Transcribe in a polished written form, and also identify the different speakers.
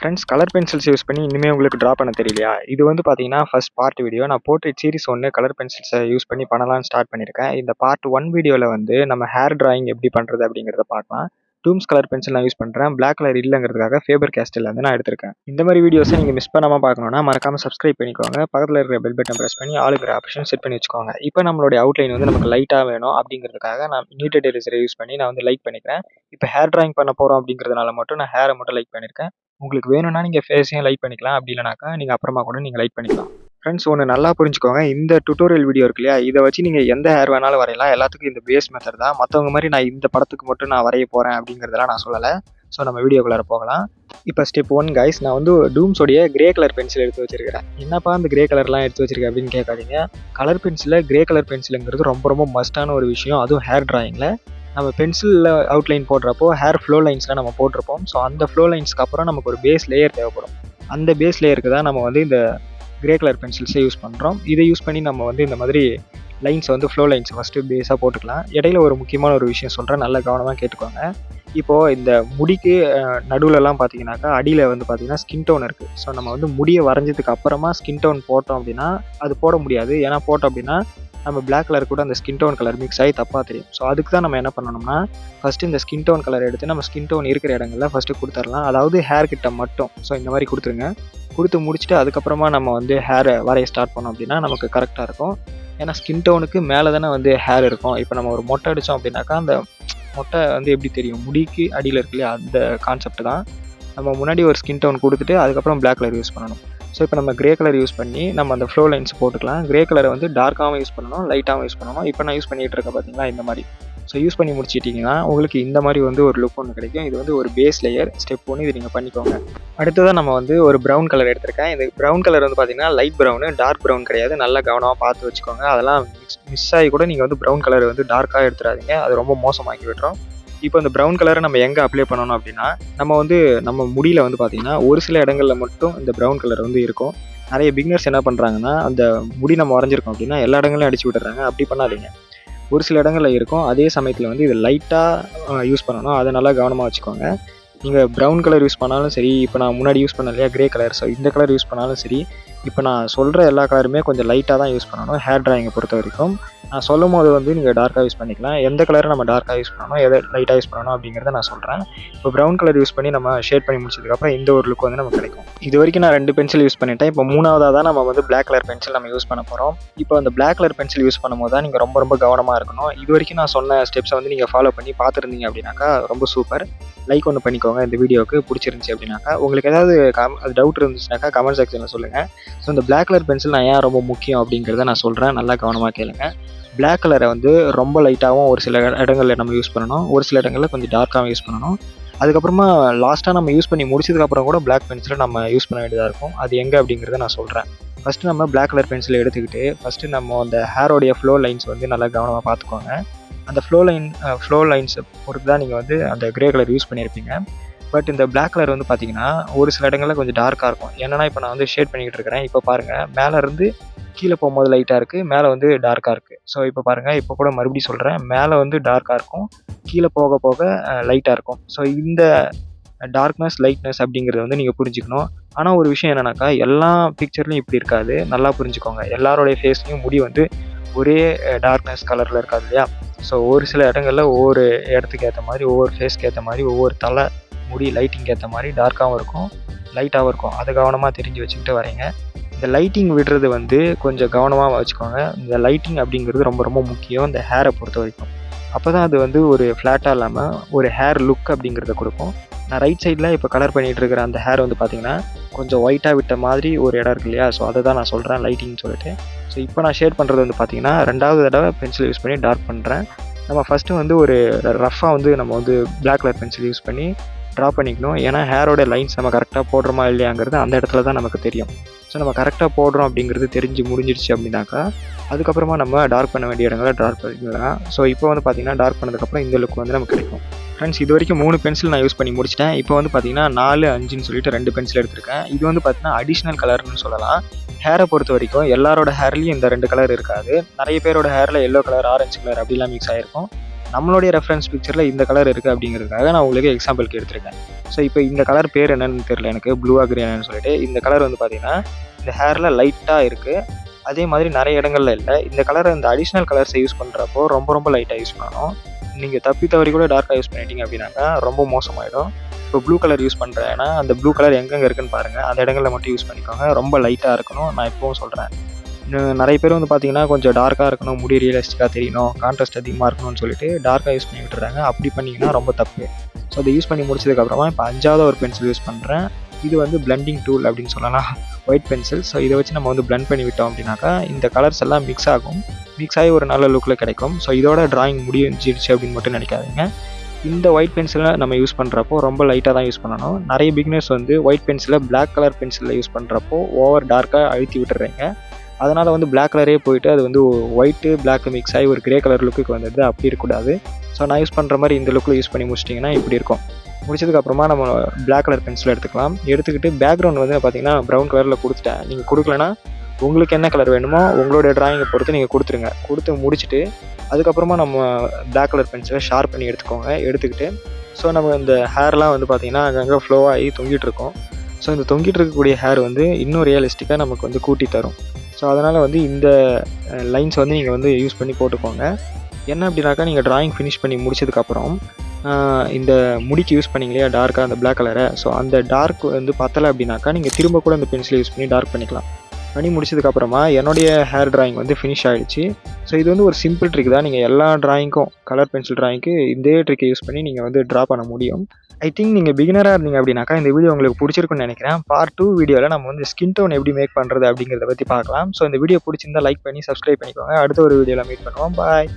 Speaker 1: Friends colour pencils use பண்ணி இனிமே உங்களுக்கு ட்ரா பண்ண தெரியலையா? இது வந்து பார்த்தீங்கன்னா, ஃபர்ஸ்ட் பார்ட் வீடியோ. நான் போர்ட்ரைட் சீரிஸ் 1 கலர் பென்சில்ஸ யூஸ் பண்ணி பண்ணலாம்னு ஸ்டார்ட் பண்ணியிருக்கேன். இந்த பார்ட் 1 வீடியோல வந்து நம்ம ஹேர் டிராயிங் எப்படி பண்றது அப்படிங்கிறத பார்க்கலாம். டூம்ஸ் கலர் பென்சில் நான் யூஸ் பண்றேன். பிளாக் கலர் இல்லங்கிறதுக்காக ஃபேபர் கேஸ்டில்ல வந்து நான் எடுத்திருக்கேன். இந்த மாதிரி வீடியோஸை நீங்க மிஸ் பண்ணாம பார்க்கணும்னா மறக்காம சப்ஸ்கிரைப் பண்ணிக்கோங்க. பக்கத்துல இருக்கிற பெல் பட்டன் பிரஸ் பண்ணி ஆளுங்கிற ஆப்ஷன் செட் பண்ணி வச்சுக்கோங்க. இப்போ நம்மளுடைய அவுட்லைன் வந்து நமக்கு லைட்டா வேணும் அப்படிங்கிறதுக்காக நான் நியூட்டட் எரேசரை யூஸ் பண்ணி நான் வந்து லைட் பண்ணிக்கிறேன். இப்போ ஹேர் டிராயிங் பண்ண போறோம் அப்படிங்கிறதுனால மட்டும் நான் ஹேரை மட்டும் லைட் பண்ணியிருக்கேன். உங்களுக்கு வேணும்னா நீங்க ஃபேஸையும் லைட் பண்ணிக்கலாம். அப்படி இல்லைனாக்கா நீங்க அப்புறமா கூட நீங்க லைட் பண்ணிக்கலாம். ஃப்ரெண்ட்ஸ் ஒன்று நல்லா புரிஞ்சுக்கோங்க. இந்த டுட்டோரியல் வீடியோ இருக்கு இல்லையா, இதை வச்சு நீங்கள் எந்த ஹேர் வேணாலும் வரையலாம். எல்லாத்துக்கும் இந்த பேஸ் மெத்தட் தான். மற்றவங்க மாதிரி நான் இந்த படத்துக்கு மட்டும் நான் வரைய போகிறேன் அப்படிங்கிறதெல்லாம் நான் சொல்லலை. ஸோ நம்ம வீடியோக்குள்ளார போகலாம். இப்போ ஸ்டெப் 1 கைஸ், நான் வந்து டூம்ஸோடைய கிரே கலர் பென்சில் எடுத்து வச்சிருக்கிறேன். என்னப்பா அந்த கிரே கலர்லாம் எடுத்து வச்சிருக்கேன் அப்படின்னு கேட்காதீங்க. கலர் பென்சிலில் கிரே கலர் பென்சிலுங்கிறது ரொம்ப ரொம்ப மஸ்டான ஒரு விஷயம். அதுவும் ஹேர் டிராயிங்கில் நம்ம பென்சிலில் அவுட்லைன் போடுறப்போ ஹேர் ஃப்ளோ லைன்ஸில் நம்ம போட்டிருப்போம். ஸோ அந்த ஃப்ளோ லைன்ஸ்க்கு அப்புறம் நமக்கு ஒரு பேஸ் லேயர் தேவைப்படும். அந்த பேஸ் லேயருக்கு தான் நம்ம வந்து இந்த கிரே கலர் பென்சில்ஸை யூஸ் பண்ணுறோம். இதை யூஸ் பண்ணி நம்ம வந்து இந்த மாதிரி லைன்ஸ் வந்து ஃப்ளோ லைன்ஸ் ஃபஸ்ட்டு பேஸாக போட்டுக்கலாம். இடையில ஒரு முக்கியமான ஒரு விஷயம் சொல்கிறேன், நல்லா கவனமாக கேட்டுக்கோங்க. இப்போது இந்த முடிக்கு நடுவுலலாம் பார்த்தீங்கன்னாக்கா அடியில் வந்து பார்த்தீங்கன்னா ஸ்கின் டோன் இருக்குது. ஸோ நம்ம வந்து முடியை வரைஞ்சதுக்கு அப்புறமா ஸ்கின் டோன் போட்டோம் அப்படின்னா அது போட முடியாது. ஏன்னா போட்டோம் அப்படின்னா நம்ம பிளாக் கலர் கூட அந்த ஸ்கின் டோன் கலர் மிக்ஸ் ஆகி தப்பாக தெரியும். ஸோ அதுக்கு தான் நம்ம என்ன பண்ணணும்னா, ஃபஸ்ட்டு இந்த ஸ்கின் டோன் கலர் எடுத்து நம்ம ஸ்கின் டோன் இருக்கிற இடங்களில் ஃபஸ்ட்டு கொடுத்துடலாம். அதாவது ஹேர் கிட்ட மட்டும். ஸோ இந்த மாதிரி கொடுத்துருங்க. கொடுத்து முடிச்சுட்டு அதுக்கப்புறமா நம்ம வந்து ஹேரை வரைய ஸ்டார்ட் பண்ணோம் அப்படின்னா நமக்கு கரெக்டாக இருக்கும். ஏன்னா ஸ்கின் டோனுக்கு மேலே தானே வந்து ஹேர் இருக்கும். இப்போ நம்ம ஒரு மொட்டை அடித்தோம் அப்படின்னாக்கா அந்த மொட்டை வந்து எப்படி தெரியும், முடிக்கு அடியில் இருக்கு இல்லையா, அந்த கான்செப்ட் தான். நம்ம முன்னாடி ஒரு ஸ்கின் டோன் கொடுத்துட்டு அதுக்கப்புறம் பிளாக் கலர் யூஸ் பண்ணணும். ஸோ இப்போ நம்ம கிரே கலர் யூஸ் பண்ணி நம்ம அந்த ஃப்ளோ லைன்ஸ் போட்டுக்கலாம். கிரே கலரை வந்து டார்க்காகவும் யூஸ் பண்ணணும், லைட்டாகவும் யூஸ் பண்ணணும். இப்போ நான் யூஸ் பண்ணிகிட்டு இருக்கேன் பார்த்தீங்களா, இந்த மாதிரி. ஸோ யூஸ் பண்ணி முடிச்சிட்டிங்கன்னா உங்களுக்கு இந்த மாதிரி வந்து ஒரு லுக் ஒன்று கிடைக்கும். இது வந்து ஒரு பேஸ் லேயர். ஸ்டெப் 1 இது நீங்கள் பண்ணிக்கோங்க. அடுத்ததான் நம்ம வந்து ஒரு ப்ரௌன் கலர் எடுத்திருக்கேன். இந்த ப்ரௌன் கலர் வந்து பார்த்தீங்கன்னா லைட் ப்ரௌனு, டார்க் ப்ரௌன் கிடையாது. நல்லா கவனமாக பார்த்து வச்சுக்கோங்க. அதெல்லாம் மிஸ் ஆகி கூட நீங்கள் வந்து ப்ரௌன் கலர் வந்து டார்க்காக எடுத்துடாதீங்க. அது ரொம்ப மோசமாக்கி விட்டுரும். இப்போ இந்த ப்ரௌன் கலரை நம்ம எங்கே அப்ளை பண்ணணும் அப்படின்னா, நம்ம வந்து நம்ம முடியில் வந்து பார்த்திங்கன்னா ஒரு சில இடங்களில் மட்டும் இந்த ப்ரௌன் கலர் வந்து இருக்கும். நிறைய பிகினர்ஸ் என்ன பண்ணுறாங்கன்னா, அந்த முடி நம்ம வரைஞ்சிருக்கோம் அப்படின்னா எல்லா இடங்களையும் அடிச்சு விட்டுறாங்க. அப்படி பண்ணாதீங்க. ஒரு சில இடங்களில் இருக்கும். அதே சமயத்தில் வந்து இது லைட்டாக யூஸ் பண்ணணும். அதை நல்லா கவனமாக வச்சுக்கோங்க. நீங்கள் ப்ரௌன் கலர் யூஸ் பண்ணாலும் சரி, இப்போ நான் முன்னாடி யூஸ் பண்ண இல்லையா கிரே கலர், ஸோ இந்த கலர் யூஸ் பண்ணாலும் சரி, இப்போ நான் சொல்கிற எல்லா கலருமே கொஞ்சம் லைட்டாக தான் யூஸ் பண்ணணும் ஹேர் டிராயிங்கை பொறுத்த வரைக்கும். நான் சொல்லும் போது வந்து நீங்கள் டார்க்காக யூஸ் பண்ணிக்கலாம். எந்த கலரை நம்ம டார்க்காக யூஸ் பண்ணணும், எதை லைட்டாக யூஸ் பண்ணணும் அப்படிங்கிறத நான் சொல்கிறேன். இப்போ ப்ரௌன் கலர் யூஸ் பண்ணி நம்ம ஷேட் பண்ணி முடிச்சதுக்கப்புறம் இந்த ஒரு லுக் வந்து நமக்கு கிடைக்கும். இது வரைக்கும் நான் 2 பென்சில் யூஸ் பண்ணிட்டேன். இப்போ 3வதாக தான் நம்ம வந்து பிளாக் கலர் பென்சில் நம்ம யூஸ் பண்ண போகிறோம். இப்போ அந்த பிளாக் கலர் பென்சில் யூஸ் பண்ணும்போது தான் நீங்கள் ரொம்ப ரொம்ப கவனமாக இருக்கணும். இது வரைக்கும் நான் சொன்ன ஸ்டெப்ஸை வந்து நீங்கள் ஃபாலோ பண்ணி பார்த்துருந்தீங்க அப்படின்னாக்கா ரொம்ப சூப்பர். லைக் ஒன்று பண்ணிக்கோங்க. இந்த வீடியோவுக்கு பிடிச்சிருந்துச்சி அப்படின்னாக்கா. உங்களுக்கு ஏதாவது அது டவுட் இருந்துச்சுனாக்கா கமெண்ட் செக்ஷனில் சொல்லுங்கள். ஸோ இந்த பிளாக் கலர் பென்சில் நான் ஏன் ரொம்ப முக்கியம் அப்படிங்கிறத நான் சொல்கிறேன். நல்லா கவனமாக கேளுங்க. பிளாக் கலரை வந்து ரொம்ப லைட்டாகவும் ஒரு சில இடங்களில் நம்ம யூஸ் பண்ணணும். ஒரு சில இடங்களில் கொஞ்சம் டார்க்காகவும் யூஸ் பண்ணணும். அதுக்கப்புறமா லாஸ்ட்டாக நம்ம யூஸ் பண்ணி முடிச்சதுக்கப்புறம் கூட பிளாக் பென்சிலை நம்ம யூஸ் பண்ண வேண்டியதாக இருக்கும். அது எங்கே அப்படிங்கிறத நான் சொல்கிறேன். ஃபஸ்ட்டு நம்ம பிளாக் கலர் பென்சிலை எடுத்துக்கிட்டு ஃபஸ்ட்டு நம்ம அந்த ஹேரோடைய ஃப்ளோ லைன்ஸ் வந்து நல்லா கவனமாக பார்த்துக்கோங்க. அந்த ஃப்ளோ லைன்ஸை பொறுத்து தான் நீங்கள் வந்து அந்த கிரே கலர் யூஸ் பண்ணியிருப்பீங்க. பட் இந்த பிளாக் கலர் வந்து பார்த்தீங்கன்னா ஒரு சில இடங்களில் கொஞ்சம் டார்க்காக இருக்கும். என்னென்னா இப்போ நான் வந்து ஷேட் பண்ணிக்கிட்டு இருக்கிறேன். இப்போ பாருங்கள், மேலே இருந்து கீழே போகும்போது லைட்டாக இருக்குது, மேலே வந்து டார்க்காக இருக்குது. ஸோ இப்போ பாருங்கள், இப்போ கூட மறுபடியும் சொல்கிறேன், மேலே வந்து டார்க்காக இருக்கும், கீழே போக போக லைட்டாக இருக்கும். ஸோ இந்த டார்க்னஸ் லைட்னஸ் அப்படிங்கிறத வந்து நீங்கள் புரிஞ்சுக்கணும். ஆனால் ஒரு விஷயம் என்னன்னாக்கா, எல்லா பிக்சர்லையும் இப்படி இருக்காது. நல்லா புரிஞ்சுக்கோங்க. எல்லாரோடைய ஃபேஸ்லையும் முடி வந்து ஒரே டார்க்னஸ் கலரில் இருக்காது இல்லையா. ஸோ ஒரு சில இடங்களில் ஒவ்வொரு இடத்துக்கு ஏற்ற மாதிரி, ஒவ்வொரு ஃபேஸ்க்கு ஏற்ற மாதிரி, ஒவ்வொரு தலை முடி லைட்டிங்க்கு ஏற்ற மாதிரி டார்க்காகவும் இருக்கும், லைட்டாகவும் இருக்கும். அதை கவனமாக தெரிஞ்சு வச்சுக்கிட்டு வரீங்க. இந்த லைட்டிங் விடுறது வந்து கொஞ்சம் கவனமாக வச்சுக்கோங்க. இந்த லைட்டிங் அப்படிங்கிறது ரொம்ப ரொம்ப முக்கியம் இந்த ஹேரை பொறுத்த வரைக்கும். அப்போ தான் அது வந்து ஒரு ஃப்ளாட்டாக இல்லாமல் ஒரு ஹேர் லுக் அப்படிங்கிறத கொடுக்கும். நான் ரைட் சைடில் இப்போ கலர் பண்ணிகிட்டு இருக்கிற அந்த ஹேர் வந்து பார்த்திங்கன்னா கொஞ்சம் ஒயிட்டாக விட்ட மாதிரி ஒரு இடம் இருக்கு இல்லையா. ஸோ அதை தான் நான் சொல்கிறேன் லைட்டிங்னு சொல்லிட்டு. ஸோ இப்போ நான் ஷேட் பண்ணுறது வந்து பார்த்திங்கன்னா 2வது தடவை பென்சில் யூஸ் பண்ணி டார்க் பண்ணுறேன். நம்ம ஃபஸ்ட்டு வந்து ஒரு ரஃப்பாக வந்து நம்ம வந்து பிளாக் கலர் பென்சில் யூஸ் பண்ணி ட்ரா பண்ணிக்கணும். ஏன்னா ஹேரோட லைன்ஸ் நம்ம கரெக்டாக போடுறோமா இல்லையாங்கிறது அந்த இடத்துல தான் நமக்கு தெரியும். ஸோ நம்ம கரெக்டாக போடுறோம் அப்படிங்கிறது தெரிஞ்சு முடிஞ்சிடுச்சு அப்படின்னாக்கா அதுக்கப்புறமா நம்ம டார்க் பண்ண வேண்டிய இடங்களை டார்க் பண்ணிக்கலாம். ஸோ இப்போ வந்து பார்த்திங்கன்னா டார்க் பண்ணதுக்கப்புறம் இந்த லுக் வந்து நமக்கு கிடைக்கும். ஃப்ரெண்ட்ஸ் இது வரைக்கும் 3 பென்சில் நான் யூஸ் பண்ணி முடிச்சிட்டேன். இப்போ வந்து பார்த்திங்கன்னா 4, 5ன்னு சொல்லிட்டு 2 பென்சில் எடுத்திருக்கேன். இது வந்து பார்த்திங்கன்னா அடிஷ்னல் கலர்னு சொல்லலாம். ஹேரை பொறுத்த வரைக்கும் எல்லாரோட ஹேர்லேயும் இந்த 2 கலர் இருக்காது. நிறைய பேரோட ஹேரில் எல்லோ கலர், ஆரஞ்சு கலர் அப்படிலாம் மிக்ஸ் ஆகிருக்கும். நம்மளுடைய ரெஃபரன்ஸ் பிக்சரில் இந்த கலர் இருக்குது அப்படிங்கிறதுக்காக நான் உங்களுக்கு எக்ஸாம்பிளுக்கு எடுத்திருக்கேன். ஸோ இப்போ இந்த கலர் பேர் என்னன்னு தெரியல எனக்கு, ப்ளூவா கிரீனான்னு சொல்லிட்டு. இந்த கலர் வந்து பார்த்தீங்கன்னா இந்த ஹேரில் லைட்டாக இருக்குது, அதே மாதிரி நிறைய இடங்கள்ல இல்லை. இந்த கலரை இந்த அடிஷ்னல் கலர்ஸை யூஸ் பண்ணுறப்போ ரொம்ப ரொம்ப லைட்டாக யூஸ் பண்ணணும். நீங்கள் தப்பி தவறி கூட டார்க்காக யூஸ் பண்ணிட்டீங்க அப்படின்னாக்கா ரொம்ப மோசமாயிடும். இப்போ ப்ளூ கலர் யூஸ் பண்ணுறேன்னா அந்த ப்ளூ கலர் எங்கெங்கே இருக்குன்னு பாருங்கள், அந்த இடங்களில் மட்டும் யூஸ் பண்ணிக்கோங்க. ரொம்ப லைட்டாக இருக்கணும், நான் இப்போவும் சொல்கிறேன். நிறைய பேர் வந்து பார்த்தீங்கன்னா கொஞ்சம் டார்க்காக இருக்கணும், முடி ரியலிஸ்டிக்காக தெரியணும், கான்ட்ராஸ்ட் அதிகமாக இருக்கணும்னு சொல்லிட்டு டார்க்காக யூஸ் பண்ணி விட்டுறாங்க. அப்படி பண்ணிங்கன்னா ரொம்ப தப்பு. ஸோ அதை யூஸ் பண்ணி முடிச்சதுக்கப்புறமா இப்போ 5வது ஒரு பென்சில் யூஸ் பண்ணுறேன். இது வந்து பிளெண்டிங் டூல் அப்படின்னு சொல்லலாம், ஒயிட் பென்சில். ஸோ இதை வச்சு நம்ம வந்து பிளெண்ட் பண்ணி விட்டோம் அப்படின்னாக்கா இந்த கலர்ஸ் எல்லாம் மிக்ஸ் ஆகும், மிக்ஸ் ஆகி ஒரு நல்ல லுக்கில் கிடைக்கும். ஸோ இதோட டிராயிங் முடிஞ்சிடுச்சு அப்படின்னு மட்டும் நினைக்காதீங்க. இந்த ஒயிட் பென்சிலை நம்ம யூஸ் பண்ணுறப்போ ரொம்ப லைட்டாக தான் யூஸ் பண்ணணும். நிறைய பிகினர்ஸ் வந்து ஒயிட் பென்சிலை பிளாக் கலர் பென்சிலில் யூஸ் பண்ணுறப்போ ஓவர் டார்க்காக அழுத்தி விட்டுறீங்க. அதனால் வந்து பிளாக் கலரே போயிட்டு அது வந்து ஒயிட்டு பிளாக் மிக்ஸ் ஆகி ஒரு கிரே கலர் லுக்குக்கு வந்துடுது. அப்படி இருக்கக்கூடாது. ஸோ நான் யூஸ் பண்ணுற மாதிரி இந்த லுக்கில் யூஸ் பண்ணி முடிச்சிட்டிங்கன்னா இப்படி இருக்கும். முடிச்சதுக்கப்புறமா நம்ம பிளாக் கலர் பென்சில் எடுத்துக்கலாம். எடுத்துக்கிட்டு பேக்ரவுண்ட் வந்து பார்த்திங்கன்னா ப்ரௌன் கலரில் கொடுத்துட்டேன். நீங்கள் கொடுக்கலன்னா உங்களுக்கு என்ன கலர் வேணுமோ உங்களுடைய டிராயிங்கை பொறுத்து நீங்கள் கொடுத்துருங்க. கொடுத்து முடிச்சுட்டு அதுக்கப்புறமா நம்ம பிளாக் கலர் பென்சிலை ஷார்ப் பண்ணி எடுத்துக்கோங்க. எடுத்துக்கிட்டு ஸோ நம்ம இந்த ஹேர்லாம் வந்து பார்த்திங்கன்னா அங்கங்கே ஃப்ளோ ஆகி தொங்கிட்டு இருக்கோம். ஸோ இந்த தொங்கிட்டு இருக்கக்கூடிய ஹேர் வந்து இன்னும் ரியலிஸ்டிக்காக நமக்கு வந்து கூட்டி தரும். ஸோ அதனால் வந்து இந்த லைன்ஸ் வந்து நீங்கள் வந்து யூஸ் பண்ணி போட்டுக்கோங்க. என்ன அப்படின்னாக்கா நீங்கள் டிராயிங் ஃபினிஷ் பண்ணி முடிச்சதுக்கப்புறம் இந்த முடிக்கு யூஸ் பண்ணிங்க இல்லையா டார்க்காக அந்த பிளாக் கலரை, ஸோ அந்த டார்க் வந்து பத்தலை அப்படின்னாக்கா நீங்கள் திரும்ப கூட அந்த பென்சிலை யூஸ் பண்ணி டார்க் பண்ணிக்கலாம். பண்ணி முடிச்சதுக்கப்புறமா என்னுடைய ஹேர் டிராயிங் வந்து ஃபினிஷ் ஆகிடுச்சு. ஸோ இது வந்து ஒரு சிம்பிள் ட்ரிக் தான். நீங்கள் எல்லா டிராயிங்க்கும் கலர் பென்சில் டிராயிங்க்கு இதே ட்ரிக்கை யூஸ் பண்ணி நீங்கள் வந்து ட்ரா பண்ண முடியும். ஐ திங்க் நீங்கள் பிகினராக இருந்தீங்க அப்படின்னாக்கா இந்த வீடியோ உங்களுக்கு பிடிச்சிருக்குன்னு நினைக்கிறேன். பார்ட் 2 வீடியோவில் நம்ம வந்து ஸ்கின் டோன் எப்படி மேக் பண்ணுறது அப்படிங்கிறத பற்றி பார்க்கலாம். ஸோ இந்த வீடியோ பிடிச்சிருந்தா லைக் பண்ணி சப்ஸ்கிரைப் பண்ணிக்கோங்க. அடுத்த ஒரு வீடியோவில் மீட் பண்ணுவோம். பாய்.